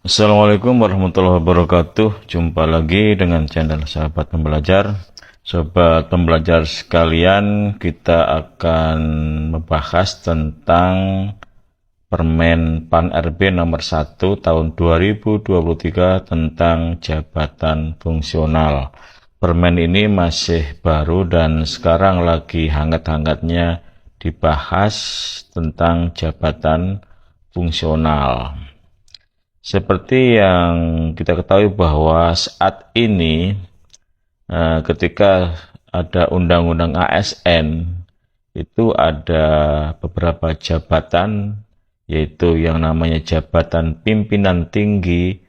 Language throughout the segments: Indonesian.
Assalamualaikum warahmatullahi wabarakatuh. Jumpa lagi dengan channel Sahabat Pembelajar. Sobat pembelajar sekalian, kita akan membahas tentang Permen PAN RB nomor 1 tahun 2023 tentang jabatan fungsional. Permen ini masih baru dan sekarang lagi hangat-hangatnya dibahas tentang jabatan fungsional. Seperti yang kita ketahui bahwa saat ini ketika ada Undang-Undang ASN itu ada beberapa jabatan, yaitu yang namanya jabatan pimpinan tinggi,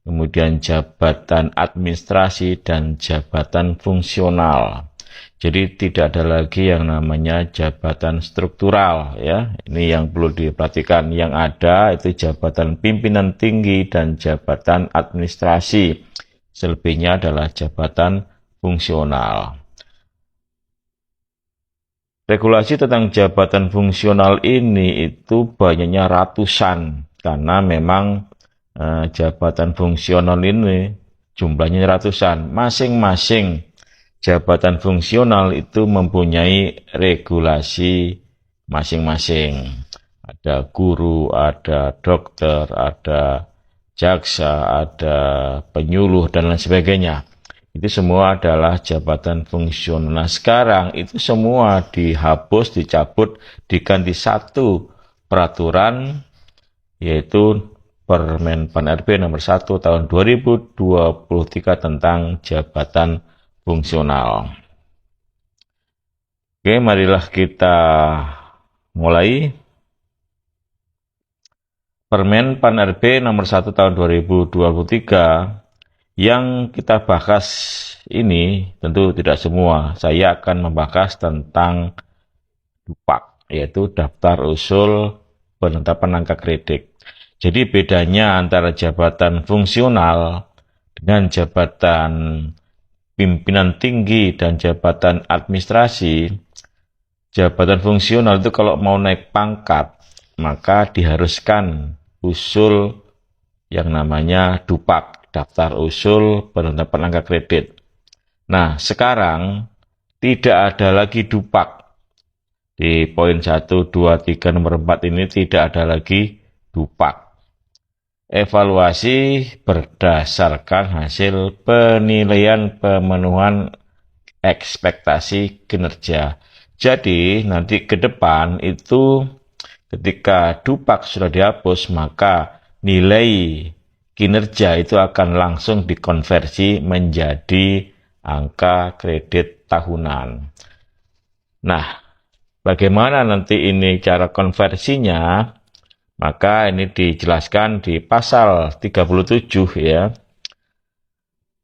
kemudian jabatan administrasi dan jabatan fungsional. Jadi tidak ada lagi yang namanya jabatan struktural, ya. Ini yang perlu diperhatikan. Yang ada itu jabatan pimpinan tinggi dan jabatan administrasi. Selebihnya adalah jabatan fungsional. Regulasi tentang jabatan fungsional ini itu banyaknya ratusan, karena memang jabatan fungsional ini jumlahnya ratusan. Masing-masing jabatan fungsional itu mempunyai regulasi masing-masing. Ada guru, ada dokter, ada jaksa, ada penyuluh, dan lain sebagainya. Itu semua adalah jabatan fungsional. Nah, sekarang itu semua dihapus, dicabut, diganti satu peraturan, yaitu Permen PAN RB nomor 1 tahun 2023 tentang jabatan fungsional. Oke, marilah kita mulai. Permen PAN RB nomor 1 tahun 2023 yang kita bahas ini tentu tidak semua. Saya akan membahas tentang DUPAK, yaitu Daftar Usul Penetapan Angka Kredit. Jadi bedanya antara jabatan fungsional dengan jabatan pimpinan tinggi dan jabatan administrasi. Jabatan fungsional itu kalau mau naik pangkat, maka diharuskan usul yang namanya DUPAK, Daftar Usul Penetapan Angka Kredit. Nah, sekarang tidak ada lagi DUPAK. Di poin 1, 2, 3, nomor 4 ini tidak ada lagi DUPAK. Evaluasi berdasarkan hasil penilaian pemenuhan ekspektasi kinerja. Jadi nanti ke depan itu ketika DUPAK sudah dihapus, maka nilai kinerja itu akan langsung dikonversi menjadi angka kredit tahunan. Nah, bagaimana nanti ini cara konversinya? Maka ini dijelaskan di pasal 37 ya,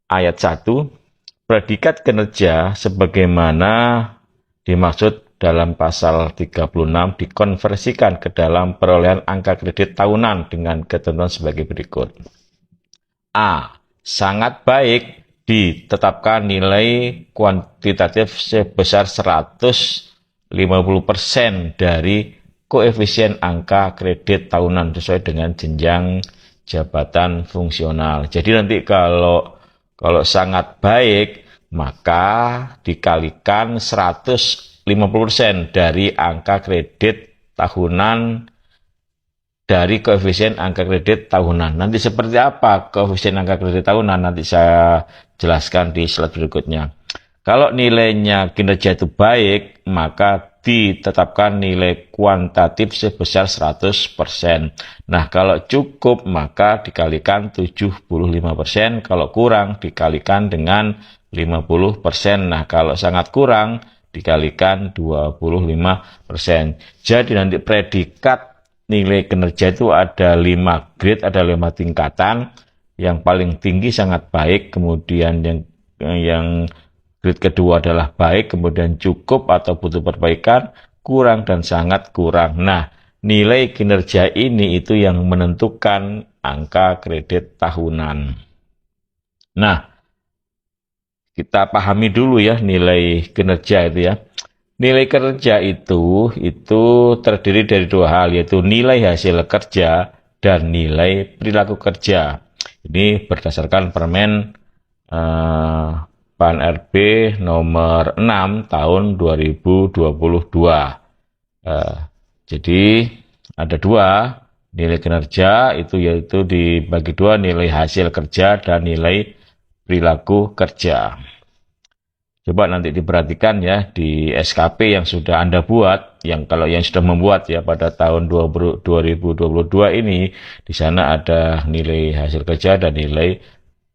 ayat 1, predikat kinerja sebagaimana dimaksud dalam pasal 36 dikonversikan ke dalam perolehan angka kredit tahunan dengan ketentuan sebagai berikut. A. Sangat baik ditetapkan nilai kuantitatif sebesar 150% dari koefisien angka kredit tahunan sesuai dengan jenjang jabatan fungsional. Jadi nanti kalau sangat baik, maka dikalikan 150% dari angka kredit tahunan dari koefisien angka kredit tahunan. Nanti seperti apa koefisien angka kredit tahunan? Nanti saya jelaskan di slide berikutnya. Kalau nilainya kinerja itu baik, maka ditetapkan nilai kuantitatif sebesar 100%. Nah, kalau cukup maka dikalikan 75%, kalau kurang dikalikan dengan 50%. Nah, kalau sangat kurang dikalikan 25%. Jadi nanti predikat nilai kinerja itu ada 5 grade, ada 5 tingkatan. Yang paling tinggi sangat baik, kemudian yang grade kedua adalah baik, kemudian cukup atau butuh perbaikan, kurang, dan sangat kurang. Nah, nilai kinerja ini itu yang menentukan angka kredit tahunan. Nah, kita pahami dulu ya nilai kinerja itu ya. Nilai kerja itu terdiri dari dua hal, yaitu nilai hasil kerja dan nilai perilaku kerja. Ini berdasarkan Permen PAN RB nomor 6 tahun 2022. Jadi ada dua nilai kinerja, itu yaitu dibagi dua, nilai hasil kerja dan nilai perilaku kerja. Coba nanti diperhatikan ya di SKP yang sudah Anda buat, kalau yang sudah membuat ya pada tahun 2022 ini, di sana ada nilai hasil kerja dan nilai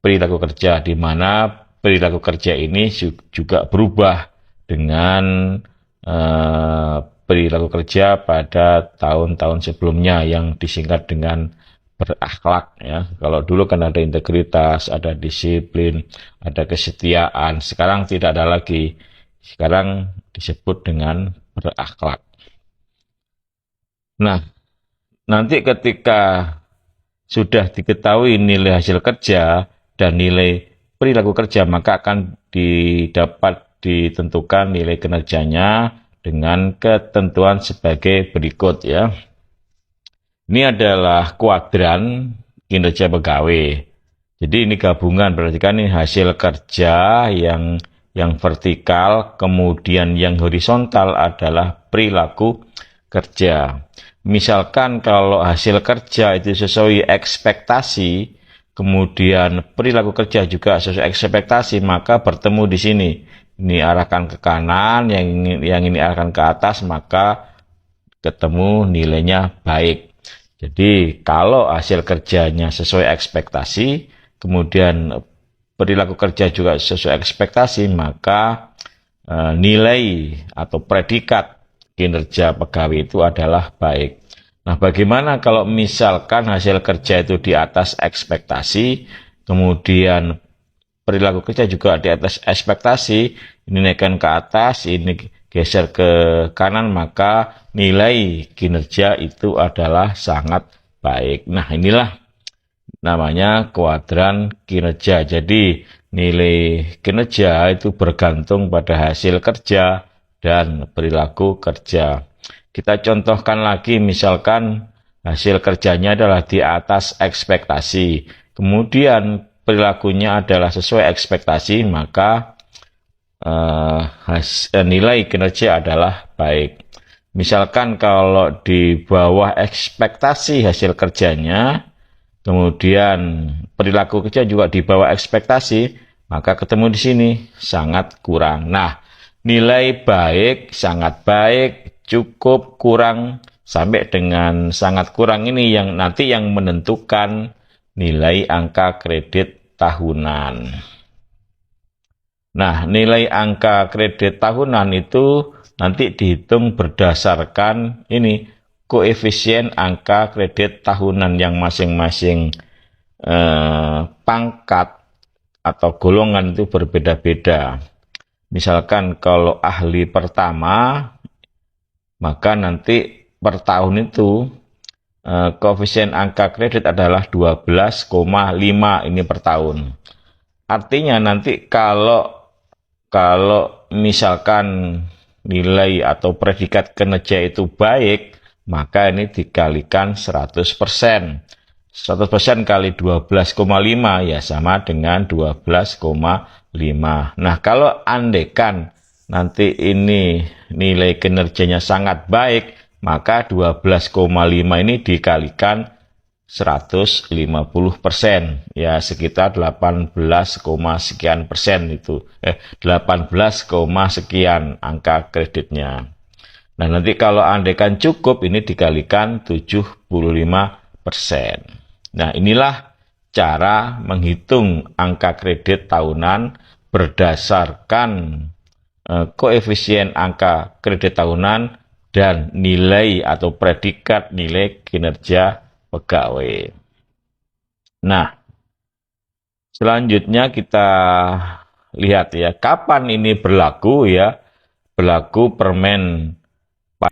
perilaku kerja, di mana perilaku kerja ini juga berubah dengan perilaku kerja pada tahun-tahun sebelumnya yang disingkat dengan berakhlak ya. Kalau dulu kan ada integritas, ada disiplin, ada kesetiaan. Sekarang tidak ada lagi. Sekarang disebut dengan berakhlak. Nah, nanti ketika sudah diketahui nilai hasil kerja dan nilai perilaku kerja, maka akan ditentukan nilai kinerjanya dengan ketentuan sebagai berikut ya. Ini adalah kuadran kinerja pegawai. Jadi ini gabungan, berarti kan ini hasil kerja yang vertikal, kemudian yang horizontal adalah perilaku kerja. Misalkan kalau hasil kerja itu sesuai ekspektasi, kemudian perilaku kerja juga sesuai ekspektasi, maka bertemu di sini. Ini arahkan ke kanan, yang ini arahkan ke atas, maka ketemu nilainya baik. Jadi kalau hasil kerjanya sesuai ekspektasi, kemudian perilaku kerja juga sesuai ekspektasi, maka nilai atau predikat kinerja pegawai itu adalah baik. Nah, bagaimana kalau misalkan hasil kerja itu di atas ekspektasi, kemudian perilaku kerja juga di atas ekspektasi, ini naikkan ke atas, ini geser ke kanan, maka nilai kinerja itu adalah sangat baik. Nah, inilah namanya kuadran kinerja. Jadi nilai kinerja itu bergantung pada hasil kerja dan perilaku kerja. Kita contohkan lagi, misalkan hasil kerjanya adalah di atas ekspektasi, kemudian perilakunya adalah sesuai ekspektasi, maka nilai kinerja adalah baik. Misalkan kalau di bawah ekspektasi hasil kerjanya, kemudian perilaku kerja juga di bawah ekspektasi, maka ketemu di sini sangat kurang. Nah, nilai baik, sangat baik, cukup, kurang, sampai dengan sangat kurang ini yang nanti yang menentukan nilai angka kredit tahunan. Nah, nilai angka kredit tahunan itu nanti dihitung berdasarkan ini koefisien angka kredit tahunan yang masing-masing pangkat atau golongan itu berbeda-beda. Misalkan kalau ahli pertama, maka nanti per tahun itu koefisien angka kredit adalah 12,5 ini per tahun. Artinya nanti kalau misalkan nilai atau predikat kinerja itu baik, maka ini dikalikan 100%. 100% kali 12,5 ya sama dengan 12,5. Nah, kalau andekan nanti ini nilai kinerjanya sangat baik, maka 12,5 ini dikalikan 150%, ya sekitar 18, sekian persen itu, 18, sekian angka kreditnya. Nah, nanti kalau andaikan cukup ini dikalikan 75%. Nah, inilah cara menghitung angka kredit tahunan berdasarkan koefisien angka kredit tahunan dan nilai atau predikat nilai kinerja pegawai. Nah, selanjutnya kita lihat ya, kapan ini berlaku ya? Berlaku Permen